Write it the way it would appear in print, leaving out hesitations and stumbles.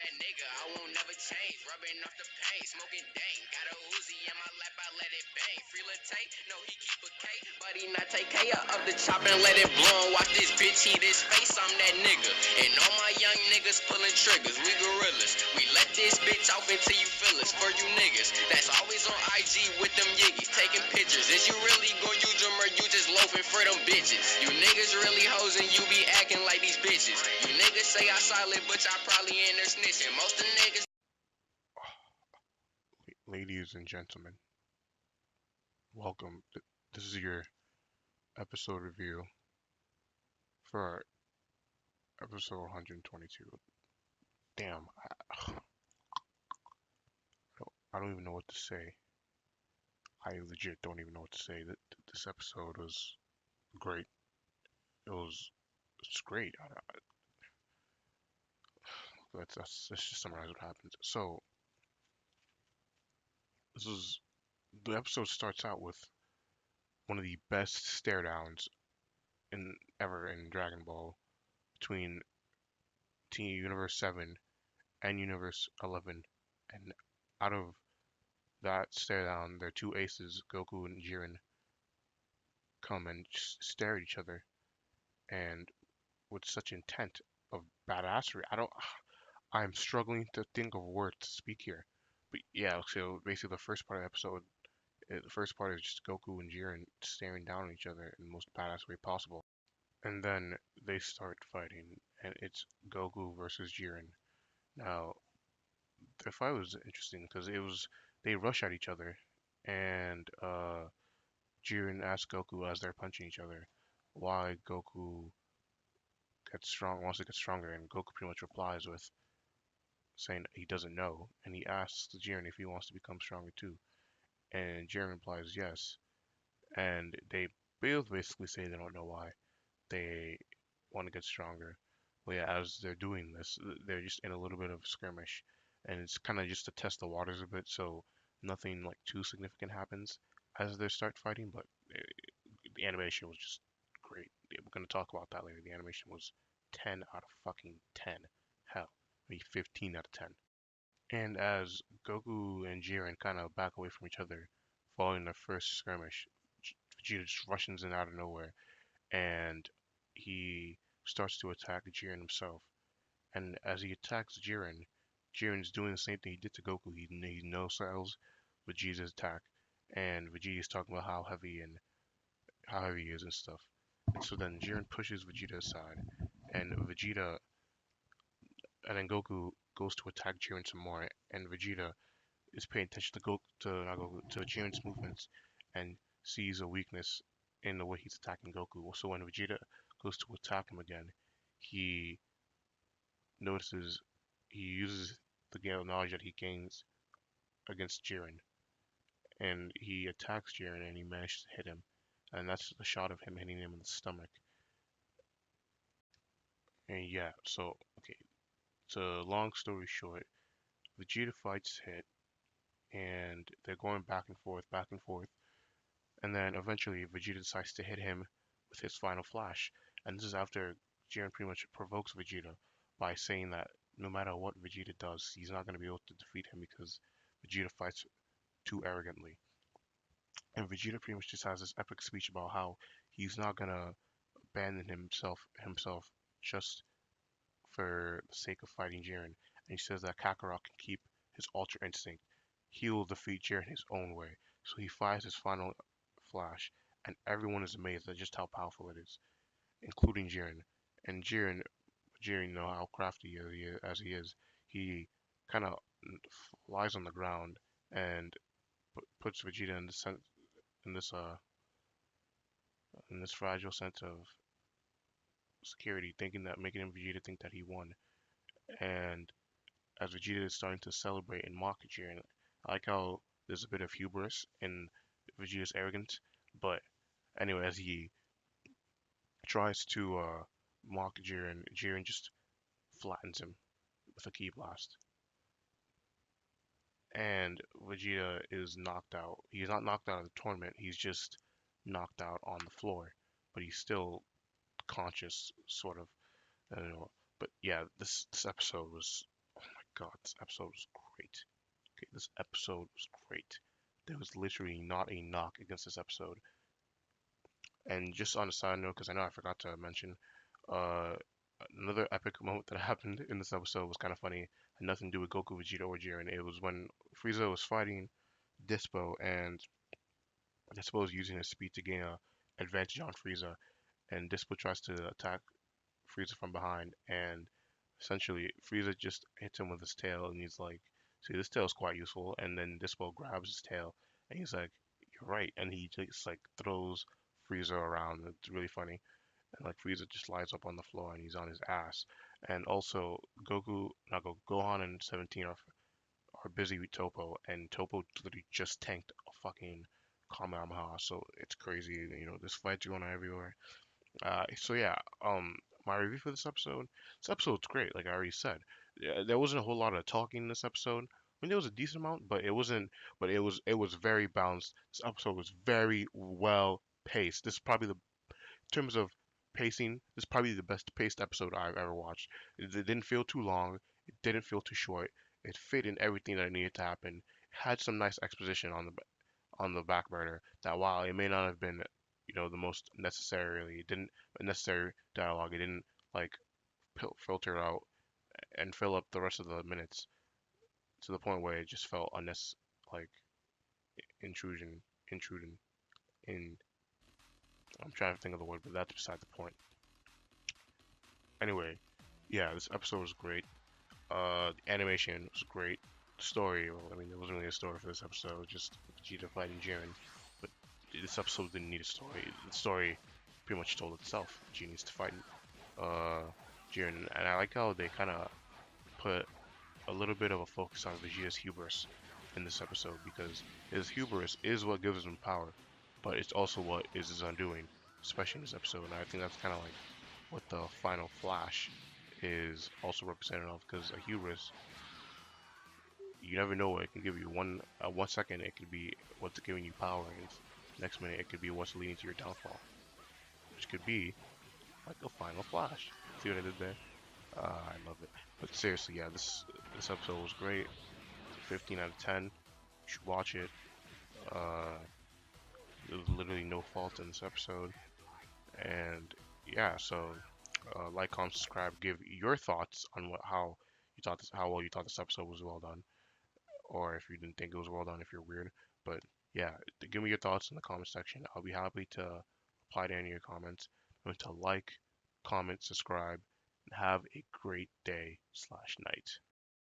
that nigga, I won't never change. Rubbing off the pain, smoking dank. Got a Uzi in my lap, I let it bang. Free Latte, no, he keep a K, but he not take K up the chop and let it blow. Watch this bitch eat his face, I'm that nigga. And all my young niggas pulling triggers, we gorillas. We let this bitch off until you feel us. For you niggas, that's always on IG with them yiggies, taking pictures. Is you really gonna use them or you just loafing for them bitches? You niggas really hoes and you be acting like these bitches. You niggas say I silent, but y'all probably in there snitching. Most of the niggas. Ladies and gentlemen, welcome. This is your episode review for episode 122. Damn, I don't even know what to say. I legit don't even know what to say. This episode was great. It's great. Let's just summarize what happens. So this is the episode starts out with one of the best stare downs in ever in Dragon Ball between Team Universe 7 and Universe 11, and out of that stare down, their two aces, Goku and Jiren, come and just stare at each other, and with such intent of badassery. I'm struggling to think of words to speak here. But yeah, so basically the first part of the episode, the first part is just Goku and Jiren staring down at each other in the most badass way possible. And then they start fighting, and it's Goku versus Jiren. Now, the fight was interesting because they rush at each other, and Jiren asks Goku as they're punching each other why Goku wants to get stronger, and Goku pretty much replies with saying he doesn't know, and he asks Jiren if he wants to become stronger too, and Jiren replies yes, and they both basically say they don't know why they want to get stronger. But yeah, as they're doing this, they're just in a little bit of skirmish, and it's kind of just to test the waters a bit, so nothing like too significant happens as they start fighting. But the animation was just great. Yeah, we're gonna talk about that later. The animation was 10 out of fucking 10. Hell, maybe 15 out of 10. And as Goku and Jiren kind of back away from each other, following their first skirmish, Vegeta just rushes in out of nowhere, and he starts to attack Jiren himself. And as he attacks Jiren, Jiren's doing the same thing he did to Goku. He no sells Vegeta's attack, and Vegeta's talking about how heavy he is and stuff. And so then Jiren pushes Vegeta aside, and then Goku goes to attack Jiren some more, and Vegeta is paying attention to not Goku, to Jiren's movements, and sees a weakness in the way he's attacking Goku. So when Vegeta goes to attack him again, he notices he uses the knowledge that he gains against Jiren, and he attacks Jiren, and he manages to hit him, and that's the shot of him hitting him in the stomach. And yeah, so okay, so long story short, Vegeta fights Hit, and they're going back and forth, and then eventually Vegeta decides to hit him with his final flash, and this is after Jiren pretty much provokes Vegeta by saying that no matter what Vegeta does, he's not going to be able to defeat him because Vegeta fights too arrogantly. And Vegeta pretty much just has this epic speech about how he's not going to abandon himself just for the sake of fighting Jiren. And he says that Kakarot can keep his Ultra Instinct. He will defeat Jiren his own way. So he fires his final flash, and everyone is amazed at just how powerful it is, including Jiren. And Jiren, you know how crafty as he is, he kind of lies on the ground and puts Vegeta in this uh in this fragile sense of security, thinking that making him Vegeta think that he won. And as Vegeta is starting to celebrate and mock Jiren, I like how there's a bit of hubris in Vegeta's arrogance. But anyway, as he tries to mock Jiren, Jiren just flattens him with a ki blast. And Vegeta is knocked out. He's not knocked out of the tournament, he's just knocked out on the floor. But he's still conscious, sort of. I don't know. But yeah, this episode was, oh my god, this episode was great. Okay, this episode was great. There was literally not a knock against this episode. And just on a side note, because I know I forgot to mention, uh, another epic moment that happened in this episode was kind of funny. Had nothing to do with Goku, Vegeta, or Jiren. It was when Frieza was fighting Dispo, and Dispo was using his speed to gain a advantage on Frieza, and Dispo tries to attack Frieza from behind, and essentially Frieza just hits him with his tail, and he's like, "See, this tail is quite useful." And then Dispo grabs his tail, and he's like, "You're right," and he just like throws Frieza around. It's really funny, and like Frieza just lies up on the floor, and he's on his ass. And also Gohan and 17 are busy with Topo, and Topo literally just tanked a fucking Kamehameha, so it's crazy. You know, there's fights going on everywhere. So yeah, my review for this episode's great, like I already said. Yeah, there wasn't a whole lot of talking in this episode. I mean, there was a decent amount, but it wasn't. But it was very balanced. This episode was very well paced. This is probably in terms of pacing, this is probably the best paced episode I've ever watched. It didn't feel too long. It didn't feel too short. It fit in everything that needed to happen. It had some nice exposition on the back burner that while it may not have been, the most necessarily, it didn't necessary dialogue. It didn't like filter out and fill up the rest of the minutes to the point where it just felt unnecessary, like intrusion, intruding in. I'm trying to think of the word, but that's beside the point. Anyway, yeah, this episode was great. The animation was great. The story, well, I mean, there wasn't really a story for this episode. It was just Vegeta fighting Jiren. But this episode didn't need a story. The story pretty much told itself. Vegeta needs to fight uh, Jiren, and I like how they kind of put a little bit of a focus on Vegeta's hubris in this episode because his hubris is what gives him power, but it's also what is his undoing, especially in this episode. And I think that's kind of like what the final flash is also representative of because a hubris, you never know what it can give you. 1 second it could be what's giving you power, and next minute it could be what's leading to your downfall, which could be like a final flash. See what I did there? I love it. But seriously, yeah, this episode was great. 15 out of 10. You should watch it. Uh, there was literally no fault in this episode, and yeah, so like, comment, subscribe, give your thoughts on how well you thought this episode was well done, or if you didn't think it was well done, if you're weird. But yeah, give me your thoughts in the comment section. I'll be happy to reply to any of your comments. Remember to like, comment, subscribe, and have a great day/night.